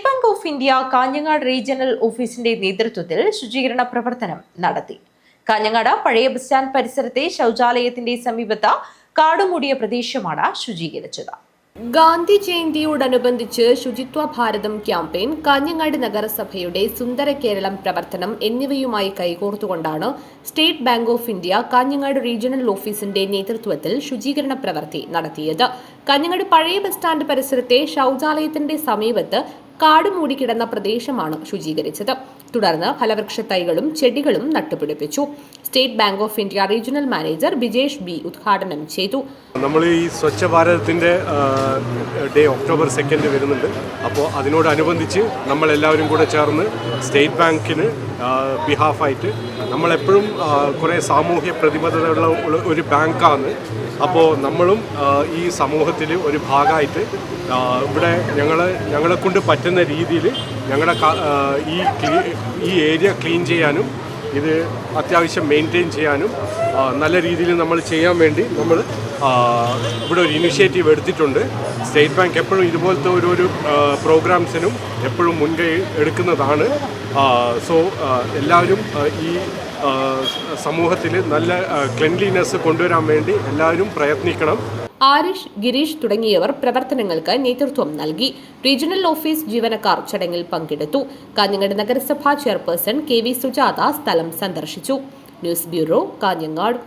State Bank of India Kanhangad regional ഓഫീസിന്റെ നേതൃത്വത്തിൽ ശുചീകരണ പ്രവർത്തനം നടത്തി. കാഞ്ഞങ്ങാട് പഴയ ബസ് സ്റ്റാൻഡ് പരിസരത്തെ ശൗചാലയത്തിന്റെ സമീപത്ത് കാടുമൂടിയ പ്രദേശമാണ് ശുചീകരിച്ചത്. ഗാന്ധി ജയന്തിയോടനുബന്ധിച്ച് ശുചിത്വ ഭാരതം ക്യാമ്പയിൻ, കാഞ്ഞങ്ങാട് നഗരസഭയുടെ സുന്ദര കേരളം പ്രവർത്തനം എന്നിവയുമായി കൈകോർത്തുകൊണ്ടാണ് State Bank of India Kanhangad regional ഓഫീസിന്റെ നേതൃത്വത്തിൽ ശുചീകരണ പ്രവൃത്തി നടത്തിയത്. കാഞ്ഞങ്ങാട് പഴയ ബസ് സ്റ്റാൻഡ് പരിസരത്തെ ശൗചാലയത്തിന്റെ സമീപത്ത് കാടുമൂടിക്കിടന്ന പ്രദേശമാണ് ശുചീകരിച്ചത്. തുടർന്ന് ഫലവൃക്ഷ തൈകളും ചെടികളും നട്ടുപിടിപ്പിച്ചു. State Bank of India regional manager Bijesh B ഉദ്ഘാടനം ചെയ്തു. നമ്മൾ ഈ സ്വച്ഛ ഭാരതത്തിൻ്റെ ഡേ ഒക്ടോബർ 2 വരുന്നുണ്ട്. അപ്പോൾ അതിനോടനുബന്ധിച്ച് നമ്മളെല്ലാവരും കൂടെ ചേർന്ന് സ്റ്റേറ്റ് ബാങ്കിന് ബിഹാഫായിട്ട് നമ്മളെപ്പോഴും കുറേ സാമൂഹ്യ പ്രതിബദ്ധതയുള്ള ഒരു ബാങ്കാണ്. അപ്പോൾ നമ്മളും ഈ സമൂഹത്തിൽ ഒരു ഭാഗമായിട്ട് ഇവിടെ ഞങ്ങളെ കൊണ്ട് പറ്റുന്ന രീതിയിൽ ഞങ്ങളുടെ ഈ ഏരിയ ക്ലീൻ ചെയ്യാനും ഇത് അത്യാവശ്യം മെയിൻറ്റെയിൻ ചെയ്യാനും നല്ല രീതിയിൽ നമ്മൾ ചെയ്യാൻ വേണ്ടി നമ്മൾ ഇവിടെ ഒരു ഇനിഷ്യേറ്റീവ് എടുത്തിട്ടുണ്ട്. സ്റ്റേറ്റ് ബാങ്ക് എപ്പോഴും ഇതുപോലത്തെ ഒരു പ്രോഗ്രാംസിനും എപ്പോഴും മുൻകൈ എടുക്കുന്നതാണ്. സോ എല്ലാവരും ഈ സമൂഹത്തിൽ നല്ല ക്ലെൻലിനെസ് കൊണ്ടുവരാൻ വേണ്ടി എല്ലാവരും പ്രയത്നിക്കണം. ആരിഷ്, ഗിരീഷ് തുടങ്ങിയവർ പ്രവർത്തനങ്ങൾക്ക് നേതൃത്വം നൽകി. റീജിയണൽ ഓഫീസ് ജീവനക്കാർ ചടങ്ങിൽ പങ്കെടുത്തു. കാഞ്ഞങ്ങാട് നഗരസഭാ ചെയർപേഴ്സൺ KV സുജാത സ്ഥലം സന്ദർശിച്ചു. News bureau, Kanhangad.